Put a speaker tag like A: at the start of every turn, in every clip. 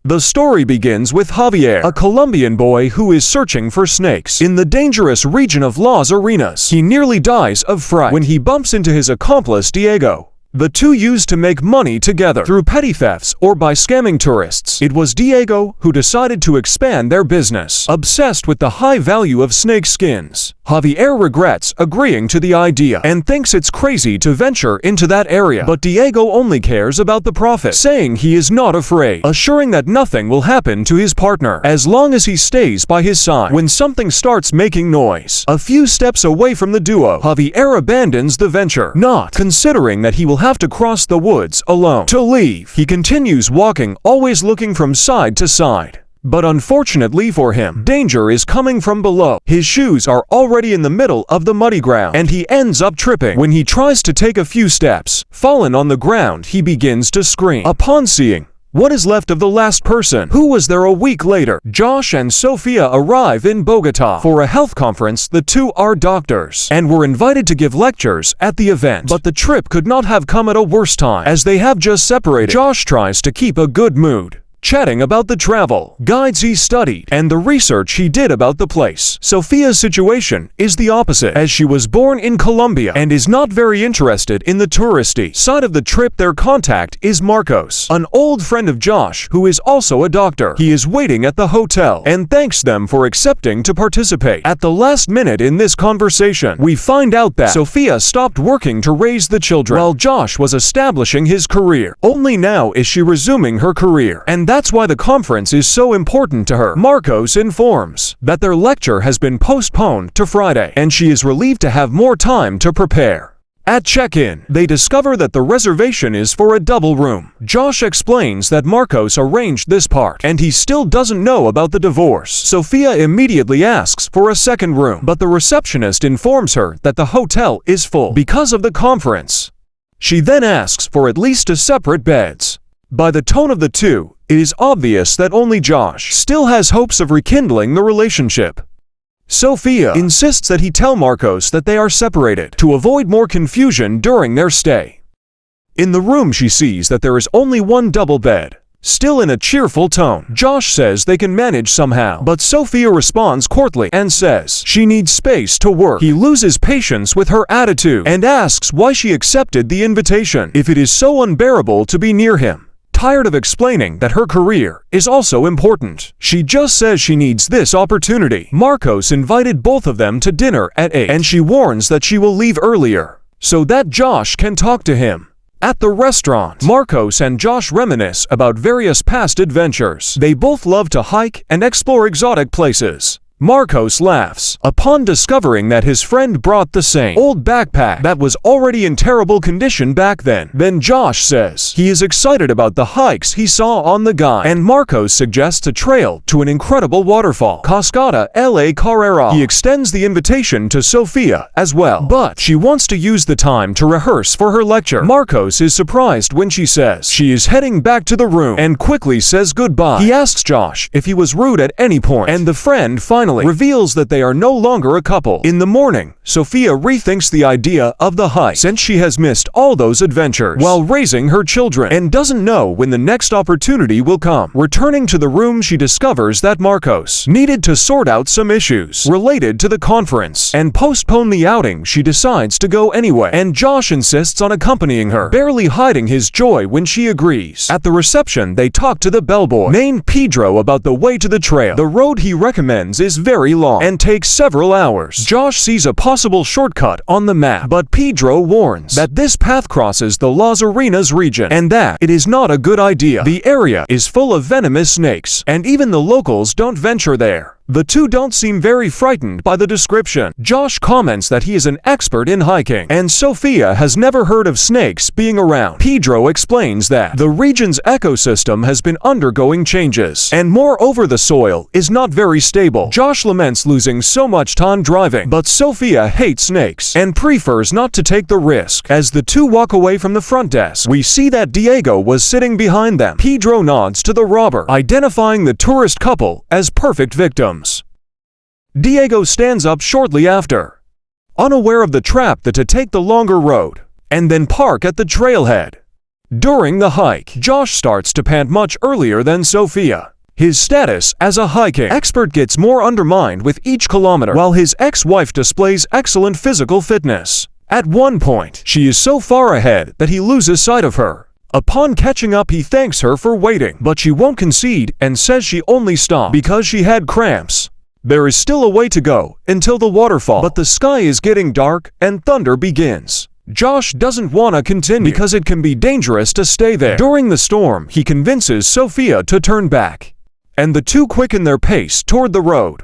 A: The story begins with Javier, a Colombian boy who is searching for snakes in the dangerous region of Las Arenas. He nearly dies of fright when he bumps into his accomplice Diego. The two used to make money together through petty thefts or by scamming tourists. It was Diego who decided to expand their business, obsessed with the high value of snake skins. Javier regrets agreeing to the idea and thinks it's crazy to venture into that area, but Diego only cares about the profit, saying he is not afraid, assuring that nothing will happen to his partner as long as he stays by his side. When something starts making noise a few steps away from the duo, Javier abandons the venture, not considering that he will have to cross the woods alone to leave. He continues walking, always looking from side to side. But unfortunately for him, danger is coming from below. His shoes are already in the middle of the muddy ground, and he ends up tripping. When he tries to take a few steps, fallen on the ground, he begins to scream. Upon seeing what is left of the last person who was there a week later, Josh and Sofia arrive in Bogota for a health conference. The two are doctors and were invited to give lectures at the event, but the trip could not have come at a worse time as they have just separated. Josh tries to keep a good mood, chatting about the travel guides he studied and the research he did about the place. Sofia's situation is the opposite, as she was born in Colombia and is not very interested in the touristy side of the trip. Their contact is Marcos, an old friend of Josh who is also a doctor. He is waiting at the hotel and thanks them for accepting to participate. At the last minute in this conversation, we find out that Sofia stopped working to raise the children while Josh was establishing his career. Only now is she resuming her career, and that's why the conference is so important to her. Marcos informs that their lecture has been postponed to Friday, and she is relieved to have more time to prepare. At check-in, they discover that the reservation is for a double room. Josh explains that Marcos arranged this part, and he still doesn't know about the divorce. Sofia immediately asks for a second room, but the receptionist informs her that the hotel is full because of the conference. She then asks for at least 2 separate beds. By the tone of the two, it is obvious that only Josh still has hopes of rekindling the relationship. Sofia insists that he tell Marcos that they are separated to avoid more confusion during their stay. In the room, she sees that there is only one double bed. Still in a cheerful tone, Josh says they can manage somehow, but Sofia responds courtly and says she needs space to work. He loses patience with her attitude and asks why she accepted the invitation if it is so unbearable to be near him. Tired of explaining that her career is also important, she just says she needs this opportunity. Marcos invited both of them to dinner at 8, and she warns that she will leave earlier so that Josh can talk to him. At the restaurant, Marcos and Josh reminisce about various past adventures. They both love to hike and explore exotic places. Marcos laughs upon discovering that his friend brought the same old backpack that was already in terrible condition back then. Then Josh says he is excited about the hikes he saw on the guide, and Marcos suggests a trail to an incredible waterfall, Cascada La Carrera. He extends the invitation to Sofia as well, but she wants to use the time to rehearse for her lecture. Marcos is surprised when she says she is heading back to the room and quickly says goodbye. He asks Josh if he was rude at any point, and the friend finally reveals that they are no longer a couple. In the morning, Sofia rethinks the idea of the hike since she has missed all those adventures while raising her children and doesn't know when the next opportunity will come. Returning to the room, she discovers that Marcos needed to sort out some issues related to the conference and postpone the outing. She decides to go anyway, and Josh insists on accompanying her, barely hiding his joy when she agrees. At the reception, they talk to the bellboy named Pedro about the way to the trail. The road he recommends is very long and takes several hours. Josh sees a possible shortcut on the map, but Pedro warns that this path crosses the Las Arenas region and that it is not a good idea. The area is full of venomous snakes, and even the locals don't venture there. The two don't seem very frightened by the description. Josh comments that he is an expert in hiking, and Sofia has never heard of snakes being around. Pedro explains that the region's ecosystem has been undergoing changes, and moreover the soil is not very stable. Josh laments losing so much time driving, but Sofia hates snakes and prefers not to take the risk. As the two walk away from the front desk, we see that Diego was sitting behind them. Pedro nods to the robber, identifying the tourist couple as perfect victims. Diego stands up shortly after, unaware of the trap to take the longer road, and then park at the trailhead. During the hike, Josh starts to pant much earlier than Sophia. His status as a hiking expert gets more undermined with each kilometer, while his ex-wife displays excellent physical fitness. At one point, she is so far ahead that he loses sight of her. Upon catching up, he thanks her for waiting, but she won't concede and says she only stopped because she had cramps. There is still a way to go until the waterfall, but the sky is getting dark and thunder begins. Josh doesn't want to continue because it can be dangerous to stay there. During the storm, he convinces Sophia to turn back, and the two quicken their pace toward the road.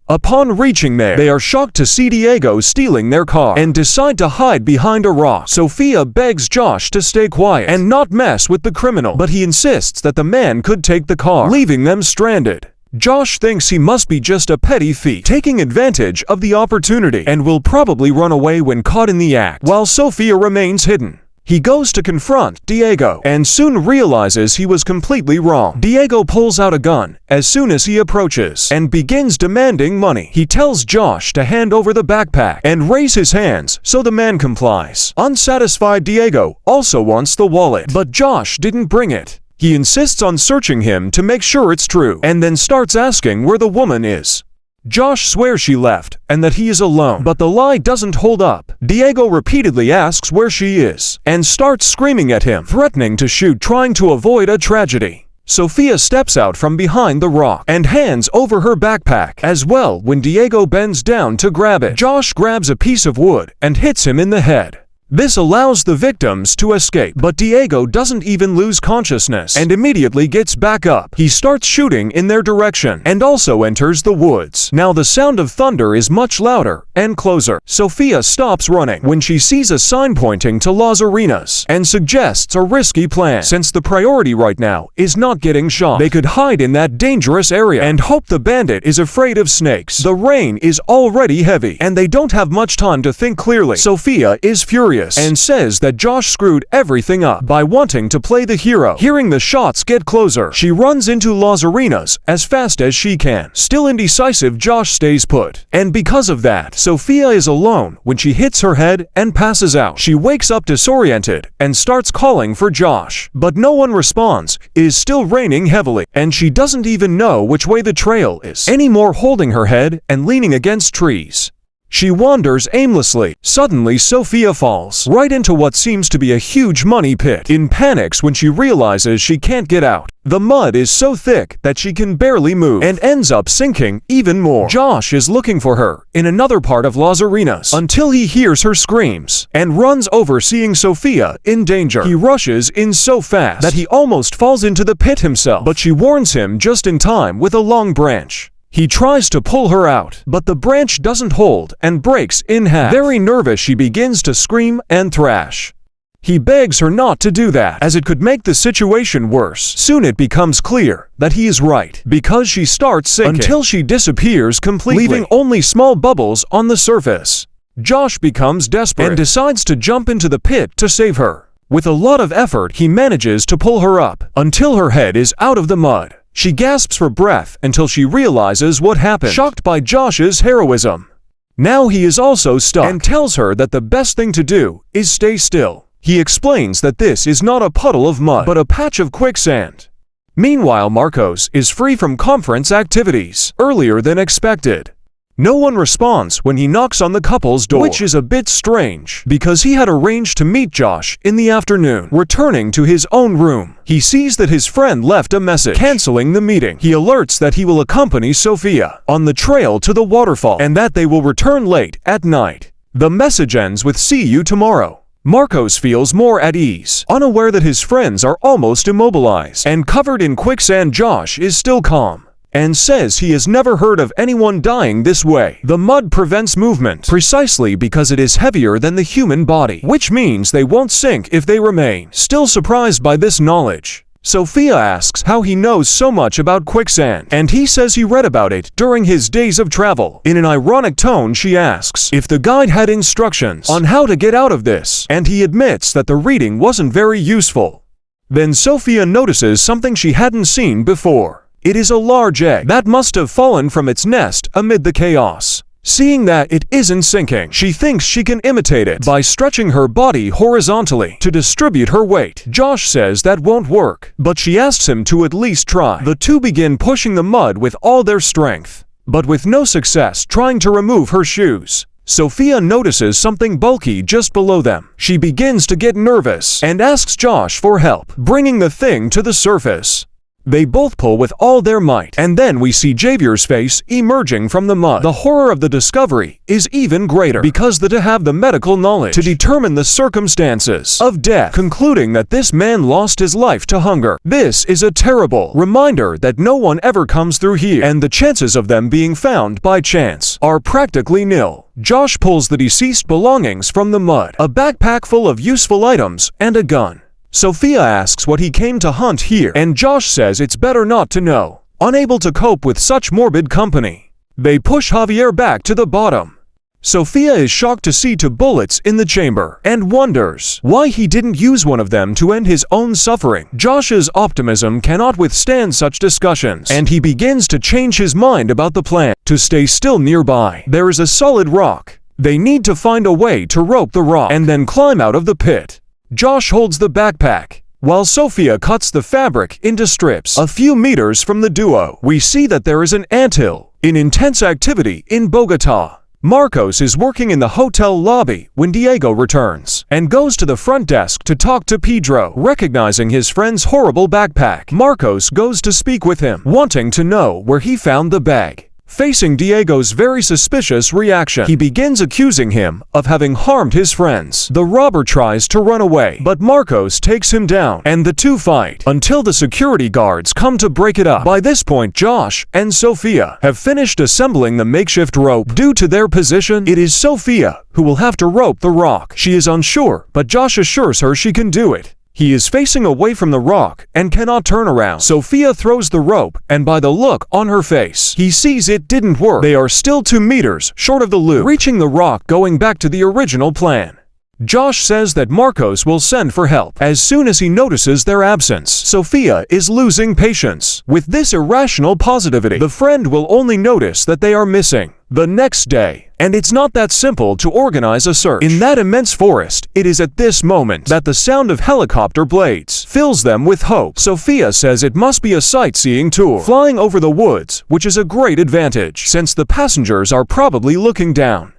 A: Upon reaching there, they are shocked to see Diego stealing their car and decide to hide behind a rock. Sophia begs Josh to stay quiet and not mess with the criminal, but he insists that the man could take the car, leaving them stranded. Josh thinks he must be just a petty thief, taking advantage of the opportunity, and will probably run away when caught in the act, while Sophia remains hidden. He goes to confront Diego, and soon realizes he was completely wrong. Diego pulls out a gun as soon as he approaches, and begins demanding money. He tells Josh to hand over the backpack, and raise his hands so the man complies. Unsatisfied, Diego also wants the wallet, but Josh didn't bring it. He insists on searching him to make sure it's true, and then starts asking where the woman is. Josh swears she left, and that he is alone, but the lie doesn't hold up. Diego repeatedly asks where she is, and starts screaming at him, threatening to shoot, trying to avoid a tragedy. Sophia steps out from behind the rock, and hands over her backpack as well when Diego bends down to grab it. Josh grabs a piece of wood, and hits him in the head. This allows the victims to escape, but Diego doesn't even lose consciousness and immediately gets back up. He starts shooting in their direction and also enters the woods. Now the sound of thunder is much louder and closer. Sophia stops running when she sees a sign pointing to Las Arenas and suggests a risky plan. Since the priority right now is not getting shot, they could hide in that dangerous area and hope the bandit is afraid of snakes. The rain is already heavy and they don't have much time to think clearly. Sophia is furious and says that Josh screwed everything up by wanting to play the hero. Hearing the shots get closer, she runs into Las Arenas as fast as she can. Still indecisive, Josh stays put, and because of that, Sophia is alone when she hits her head and passes out. She wakes up disoriented and starts calling for Josh, but no one responds. It is still raining heavily, and she doesn't even know which way the trail is anymore, holding her head and leaning against trees. She wanders aimlessly. Suddenly, Sophia falls right into what seems to be a huge money pit. In panics when she realizes she can't get out. The mud is so thick that she can barely move and ends up sinking even more. Josh is looking for her in another part of Las Arenas until he hears her screams and runs over, seeing Sophia in danger. He rushes in so fast that he almost falls into the pit himself, but she warns him just in time with a long branch. He tries to pull her out, but the branch doesn't hold and breaks in half. Very nervous, she begins to scream and thrash. He begs her not to do that, as it could make the situation worse. Soon it becomes clear that he is right, because she starts sinking until she disappears completely, leaving only small bubbles on the surface. Josh becomes desperate and decides to jump into the pit to save her. With a lot of effort, he manages to pull her up until her head is out of the mud. She gasps for breath until she realizes what happened, shocked by Josh's heroism. Now he is also stuck and tells her that the best thing to do is stay still. He explains that this is not a puddle of mud, but a patch of quicksand. Meanwhile, Marcos is free from conference activities earlier than expected. No one responds when he knocks on the couple's door, which is a bit strange because he had arranged to meet Josh in the afternoon. Returning to his own room, he sees that his friend left a message canceling the meeting. He alerts that he will accompany Sophia on the trail to the waterfall and that they will return late at night. The message ends with "See you tomorrow." Marcos feels more at ease, unaware that his friends are almost immobilized and covered in quicksand. Josh is still calm and says he has never heard of anyone dying this way. The mud prevents movement precisely because it is heavier than the human body, which means they won't sink if they remain. Still surprised by this knowledge, Sophia asks how he knows so much about quicksand, and he says he read about it during his days of travel. In an ironic tone, she asks if the guide had instructions on how to get out of this, and he admits that the reading wasn't very useful. Then Sophia notices something she hadn't seen before. It is a large egg that must have fallen from its nest amid the chaos. Seeing that it isn't sinking, she thinks she can imitate it by stretching her body horizontally to distribute her weight. Josh says that won't work, but she asks him to at least try. The two begin pushing the mud with all their strength, but with no success trying to remove her shoes. Sophia notices something bulky just below them. She begins to get nervous and asks Josh for help, bringing the thing to the surface. They both pull with all their might, and then we see Javier's face emerging from the mud. The horror of the discovery is even greater because they have the medical knowledge to determine the circumstances of death, concluding that this man lost his life to hunger. This is a terrible reminder that no one ever comes through here, and the chances of them being found by chance are practically nil. Josh pulls the deceased belongings from the mud, a backpack full of useful items, and a gun. Sophia asks what he came to hunt here, and Josh says it's better not to know. Unable to cope with such morbid company, they push Javier back to the bottom. Sophia is shocked to see 2 bullets in the chamber and wonders why he didn't use one of them to end his own suffering. Josh's optimism cannot withstand such discussions, and he begins to change his mind about the plan. To stay still nearby, there is a solid rock. They need to find a way to rope the rock and then climb out of the pit. Josh holds the backpack, while Sophia cuts the fabric into strips. A few meters from the duo, we see that there is an anthill in intense activity in Bogota. Marcos is working in the hotel lobby when Diego returns and goes to the front desk to talk to Pedro. Recognizing his friend's horrible backpack, Marcos goes to speak with him, wanting to know where he found the bag. Facing Diego's very suspicious reaction, he begins accusing him of having harmed his friends. The robber tries to run away, but Marcos takes him down, and the two fight until the security guards come to break it up. By this point, Josh and Sophia have finished assembling the makeshift rope. Due to their position, it is Sophia who will have to rope the rock. She is unsure, but Josh assures her she can do it. He is facing away from the rock and cannot turn around. Sophia throws the rope, and by the look on her face, he sees it didn't work. They are still 2 meters short of the loop, reaching the rock going back to the original plan. Josh says that Marcos will send for help as soon as he notices their absence. Sophia is losing patience. With this irrational positivity, the friend will only notice that they are missing the next day, and it's not that simple to organize a search. In that immense forest, it is at this moment that the sound of helicopter blades fills them with hope. Sophia says it must be a sightseeing tour, flying over the woods, which is a great advantage since the passengers are probably looking down.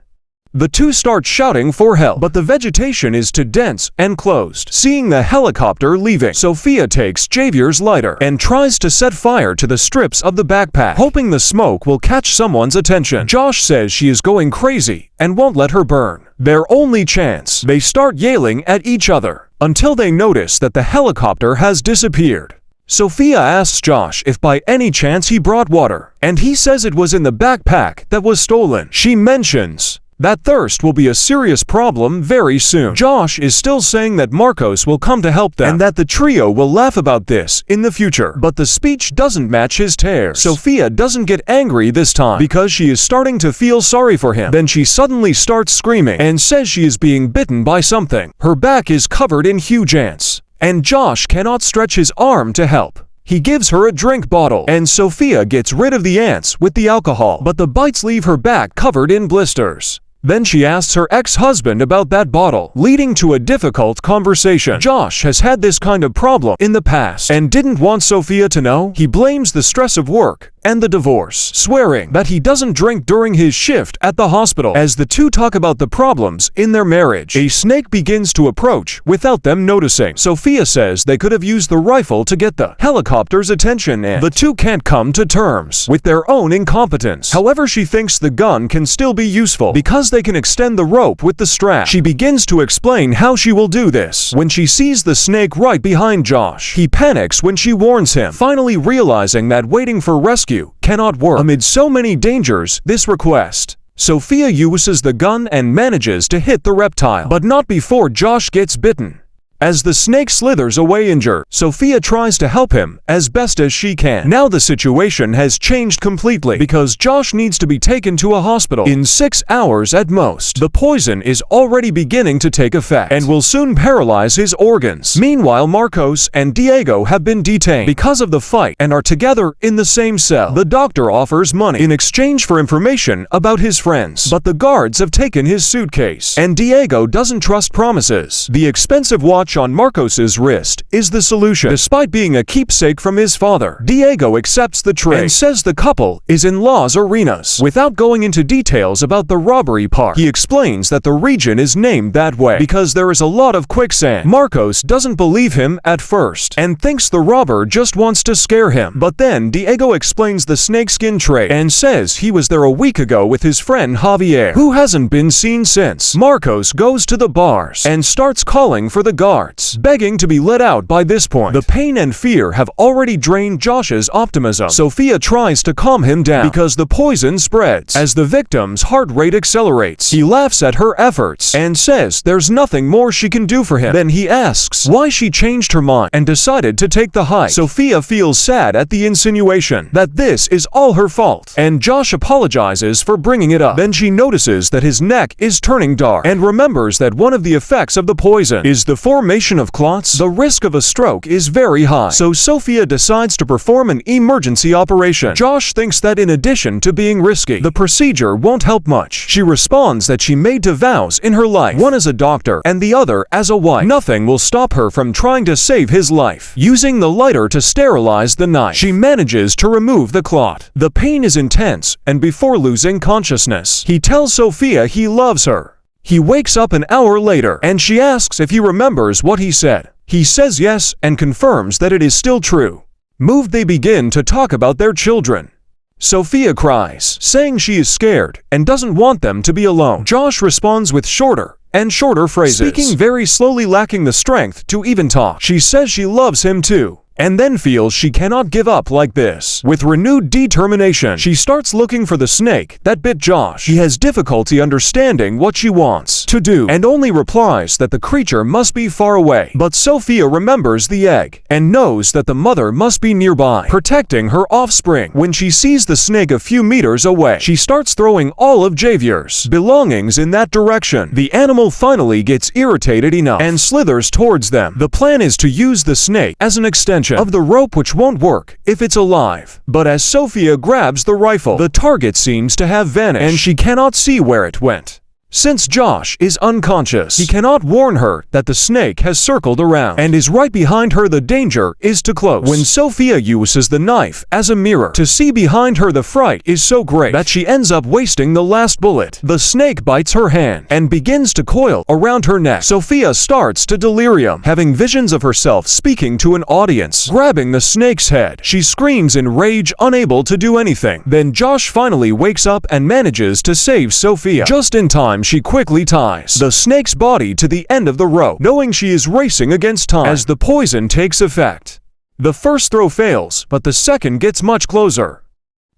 A: The two start shouting for help, but the vegetation is too dense and closed. Seeing the helicopter leaving, Sophia takes Javier's lighter and tries to set fire to the strips of the backpack, hoping the smoke will catch someone's attention. Josh says she is going crazy and won't let her burn. Their only chance. They start yelling at each other until they notice that the helicopter has disappeared. Sophia asks Josh if by any chance he brought water, and he says it was in the backpack that was stolen. She mentions that thirst will be a serious problem very soon. Josh is still saying that Marcos will come to help them and that the trio will laugh about this in the future. But the speech doesn't match his tears. Sophia doesn't get angry this time because she is starting to feel sorry for him. Then she suddenly starts screaming and says she is being bitten by something. Her back is covered in huge ants, and Josh cannot stretch his arm to help. He gives her a drink bottle, and Sophia gets rid of the ants with the alcohol, but the bites leave her back covered in blisters. Then she asks her ex-husband about that bottle, leading to a difficult conversation. Josh has had this kind of problem in the past and didn't want Sophia to know. He blames the stress of work and the divorce, swearing that he doesn't drink during his shift at the hospital. As the two talk about the problems in their marriage, a snake begins to approach without them noticing. Sophia says they could have used the rifle to get the helicopter's attention, and the two can't come to terms with their own incompetence. However, she thinks the gun can still be useful because they can extend the rope with the strap. She begins to explain how she will do this when she sees the snake right behind Josh. He panics when she warns him, finally realizing that waiting for rescue cannot work. Amid so many dangers, this request, Sophia uses the gun and manages to hit the reptile, but not before Josh gets bitten. As the snake slithers away injured, Sophia tries to help him as best as she can. Now the situation has changed completely because Josh needs to be taken to a hospital in 6 hours at most. The poison is already beginning to take effect and will soon paralyze his organs. Meanwhile, Marcos and Diego have been detained because of the fight and are together in the same cell. The doctor offers money in exchange for information about his friends, but the guards have taken his suitcase, and Diego doesn't trust promises. The expensive watch on Marcos's wrist is the solution. Despite being a keepsake from his father, Diego accepts the trade and says the couple is in Las Arenas. Without going into details about the robbery part, he explains that the region is named that way because there is a lot of quicksand. Marcos doesn't believe him at first and thinks the robber just wants to scare him. But then Diego explains the snakeskin trade and says he was there a week ago with his friend Javier, who hasn't been seen since. Marcos goes to the bars and starts calling for the guards, begging to be let out. By this point, the pain and fear have already drained Josh's optimism. Sophia tries to calm him down because the poison spreads as the victim's heart rate accelerates. He laughs at her efforts and says there's nothing more she can do for him. Then he asks why she changed her mind and decided to take the hike. Sophia feels sad at the insinuation that this is all her fault, and Josh apologizes for bringing it up. Then she notices that his neck is turning dark and remembers that one of the effects of the poison is the formation of clots. The risk of a stroke is very high, so Sophia decides to perform an emergency operation. Josh thinks that in addition to being risky, the procedure won't help much. She responds that she made 2 vows in her life, one as a doctor and the other as a wife. Nothing will stop her from trying to save his life. Using the lighter to sterilize the knife, she manages to remove the clot. The pain is intense, and before losing consciousness, he tells Sophia he loves her. He wakes up an hour later, and she asks if he remembers what he said. He says yes and confirms that it is still true. Moved, they begin to talk about their children. Sophia cries, saying she is scared and doesn't want them to be alone. Josh responds with shorter and shorter phrases, speaking very slowly, lacking the strength to even talk. She says she loves him too, and then feels she cannot give up like this. With renewed determination, she starts looking for the snake that bit Josh. He has difficulty understanding what she wants to do and only replies that the creature must be far away. But Sophia remembers the egg and knows that the mother must be nearby, protecting her offspring. When she sees the snake a few meters away, she starts throwing all of Javier's belongings in that direction. The animal finally gets irritated enough and slithers towards them. The plan is to use the snake as an extension of the rope, which won't work if it's alive. But as Sophia grabs the rifle, the target seems to have vanished and she cannot see where it went. Since Josh is unconscious, he cannot warn her that the snake has circled around and is right behind her. The danger is too close. When Sophia uses the knife as a mirror to see behind her, the fright is so great that she ends up wasting the last bullet. The snake bites her hand and begins to coil around her neck. Sophia starts to delirium, having visions of herself speaking to an audience, grabbing the snake's head. She screams in rage, unable to do anything. Then Josh finally wakes up and manages to save Sophia. Just in time, she quickly ties the snake's body to the end of the rope, knowing she is racing against time as the poison takes effect. The first throw fails, but the second gets much closer.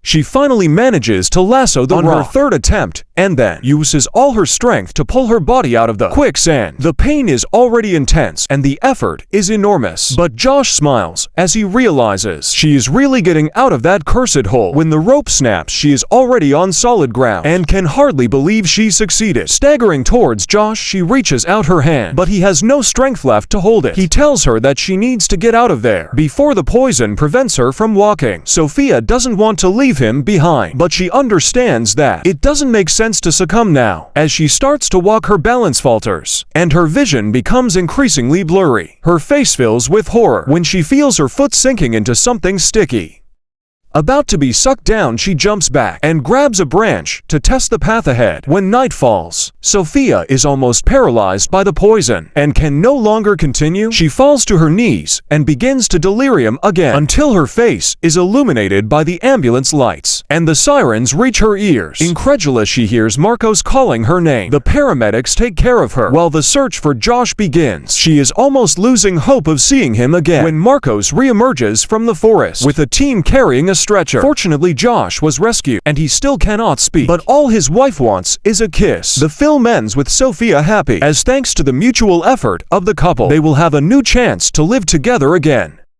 A: She finally manages to lasso the rock on her third attempt, and then uses all her strength to pull her body out of the quicksand. The pain is already intense, and the effort is enormous. But Josh smiles as he realizes she is really getting out of that cursed hole. When the rope snaps, she is already on solid ground, and can hardly believe she succeeded. Staggering towards Josh, she reaches out her hand, but he has no strength left to hold it. He tells her that she needs to get out of there before the poison prevents her from walking. Sophia doesn't want to leave him behind, but she understands that it doesn't make sense to succumb now. As she starts to walk, her balance falters, and her vision becomes increasingly blurry. Her face fills with horror when she feels her foot sinking into something sticky. About to be sucked down, she jumps back and grabs a branch to test the path ahead. When night falls, Sophia is almost paralyzed by the poison and can no longer continue. She falls to her knees and begins to delirium again until her face is illuminated by the ambulance lights and the sirens reach her ears. Incredulous, she hears Marcos calling her name. The paramedics take care of her while the search for Josh begins. She is almost losing hope of seeing him again when Marcos reemerges from the forest with a team carrying a stretcher. Fortunately, Josh was rescued, and he still cannot speak. But all his wife wants is a kiss. The film ends with Sophia happy, as thanks to the mutual effort of the couple, they will have a new chance to live together again.